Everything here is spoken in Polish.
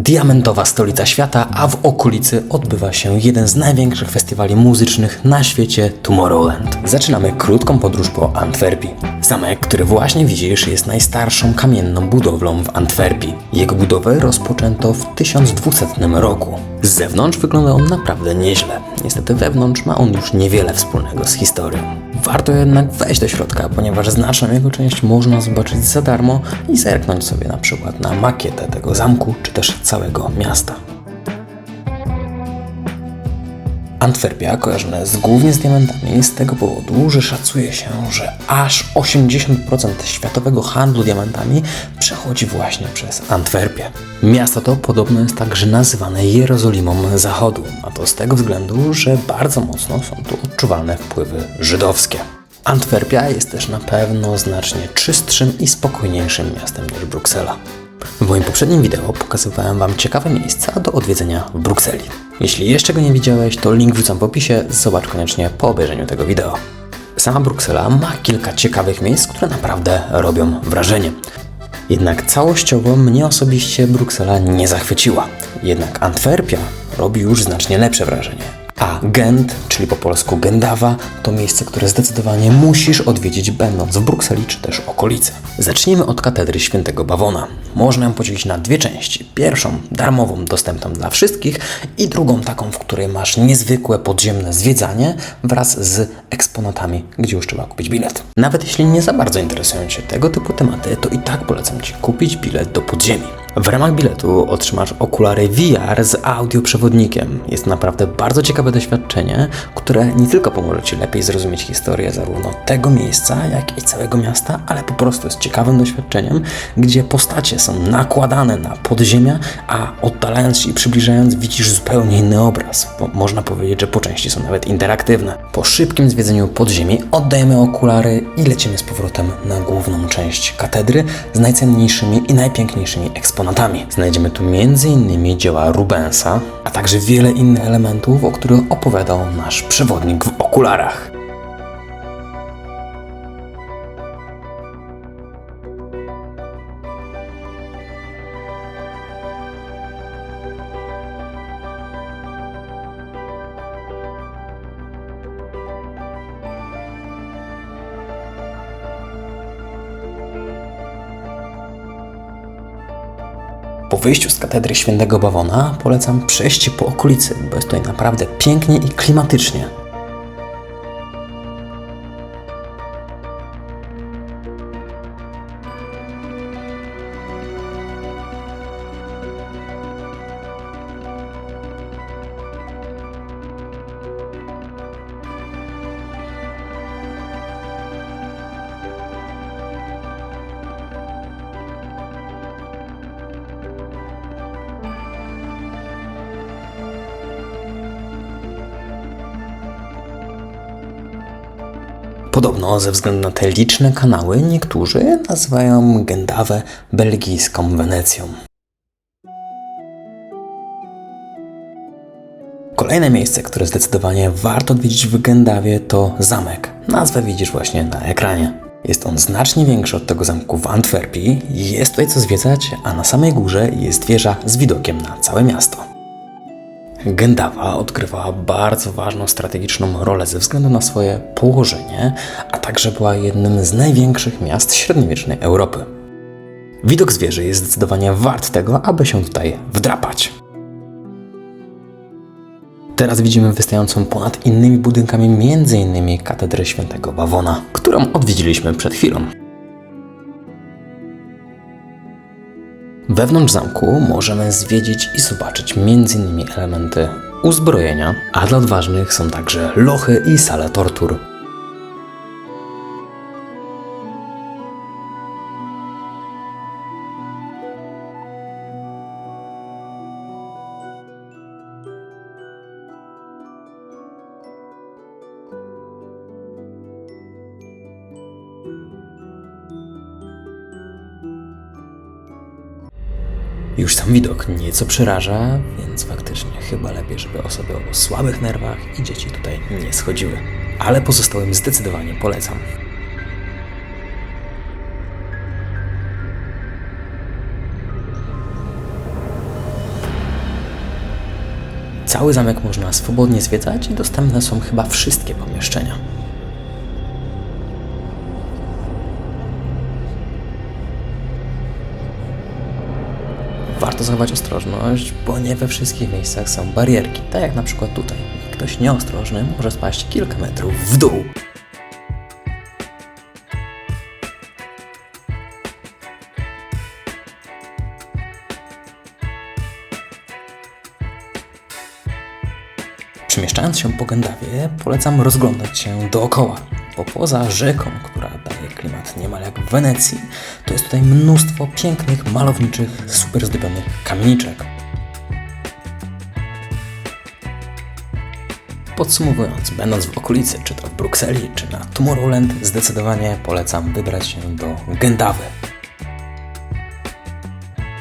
diamentowa stolica świata, a w okolicy odbywa się jeden z największych festiwali muzycznych na świecie, Tomorrowland. Zaczynamy krótką podróż po Antwerpii. Zamek, który właśnie widzisz, jest najstarszą kamienną budowlą w Antwerpii. Jego budowę rozpoczęto w 1200 roku. Z zewnątrz wygląda on naprawdę nieźle. Niestety wewnątrz ma on już niewiele wspólnego z historią. Warto jednak wejść do środka, ponieważ znaczną jego część można zobaczyć za darmo i zerknąć sobie na przykład na makietę tego zamku, czy też całego miasta. Antwerpia kojarzona jest głównie z diamentami z tego powodu, że szacuje się, że aż 80% światowego handlu diamentami przechodzi właśnie przez Antwerpię. Miasto to podobno jest także nazywane Jerozolimą Zachodu, a to z tego względu, że bardzo mocno są tu odczuwalne wpływy żydowskie. Antwerpia jest też na pewno znacznie czystszym i spokojniejszym miastem niż Bruksela. W moim poprzednim wideo pokazywałem Wam ciekawe miejsca do odwiedzenia w Brukseli. Jeśli jeszcze go nie widziałeś, to link wrzucam w opisie, zobacz koniecznie po obejrzeniu tego wideo. Sama Bruksela ma kilka ciekawych miejsc, które naprawdę robią wrażenie. Jednak całościowo mnie osobiście Bruksela nie zachwyciła. Jednak Antwerpia robi już znacznie lepsze wrażenie. A Gent, czyli po polsku Gendawa, to miejsce, które zdecydowanie musisz odwiedzić, będąc w Brukseli czy też okolicy. Zacznijmy od katedry Świętego Bawona. Można ją podzielić na dwie części. Pierwszą, darmową, dostępną dla wszystkich i drugą taką, w której masz niezwykłe podziemne zwiedzanie wraz z eksponatami, gdzie już trzeba kupić bilet. Nawet jeśli nie za bardzo interesują Cię tego typu tematy, to i tak polecam Ci kupić bilet do podziemi. W ramach biletu otrzymasz okulary VR z audioprzewodnikiem. Jest naprawdę bardzo ciekawe doświadczenie, które nie tylko pomoże Ci lepiej zrozumieć historię zarówno tego miejsca, jak i całego miasta, ale po prostu jest ciekawym doświadczeniem, gdzie postacie są nakładane na podziemia, a oddalając się i przybliżając widzisz zupełnie inny obraz. Bo można powiedzieć, że po części są nawet interaktywne. Po szybkim zwiedzeniu podziemi oddajemy okulary i lecimy z powrotem na główną część katedry z najcenniejszymi i najpiękniejszymi eksponatami. Znajdziemy tu m.in. dzieła Rubensa, a także wiele innych elementów, o których opowiadał nasz przewodnik w okularach. Po wyjściu z katedry Świętego Bawona polecam przejście po okolicy, bo jest tutaj naprawdę pięknie i klimatycznie. Podobno ze względu na te liczne kanały niektórzy nazywają Gendawę belgijską Wenecją. Kolejne miejsce, które zdecydowanie warto odwiedzić w Gendawie, to zamek. Nazwę widzisz właśnie na ekranie. Jest on znacznie większy od tego zamku w Antwerpii, jest tutaj co zwiedzać, a na samej górze jest wieża z widokiem na całe miasto. Gendawa odgrywała bardzo ważną strategiczną rolę ze względu na swoje położenie, a także była jednym z największych miast średniowiecznej Europy. Widok z wieży jest zdecydowanie wart tego, aby się tutaj wdrapać. Teraz widzimy wystającą ponad innymi budynkami m.in. katedrę Świętego Bawona, którą odwiedziliśmy przed chwilą. Wewnątrz zamku możemy zwiedzić i zobaczyć m.in. elementy uzbrojenia, a dla odważnych są także lochy i sale tortur. Już sam widok nieco przeraża, więc faktycznie chyba lepiej, żeby osoby o słabych nerwach i dzieci tutaj nie schodziły. Ale pozostałym zdecydowanie polecam. Cały zamek można swobodnie zwiedzać i dostępne są chyba wszystkie pomieszczenia. Warto zachować ostrożność, bo nie we wszystkich miejscach są barierki, tak jak na przykład tutaj. Ktoś nieostrożny może spaść kilka metrów w dół. Przemieszczając się po Gendawie, polecam rozglądać się dookoła, bo poza rzeką, która daje klimat niemal jak w Wenecji, to jest tutaj mnóstwo pięknych, malowniczych, super zdobionych kamieniczek. Podsumowując, będąc w okolicy, czy to w Brukseli, czy na Tomorrowland, zdecydowanie polecam wybrać się do Gendawy.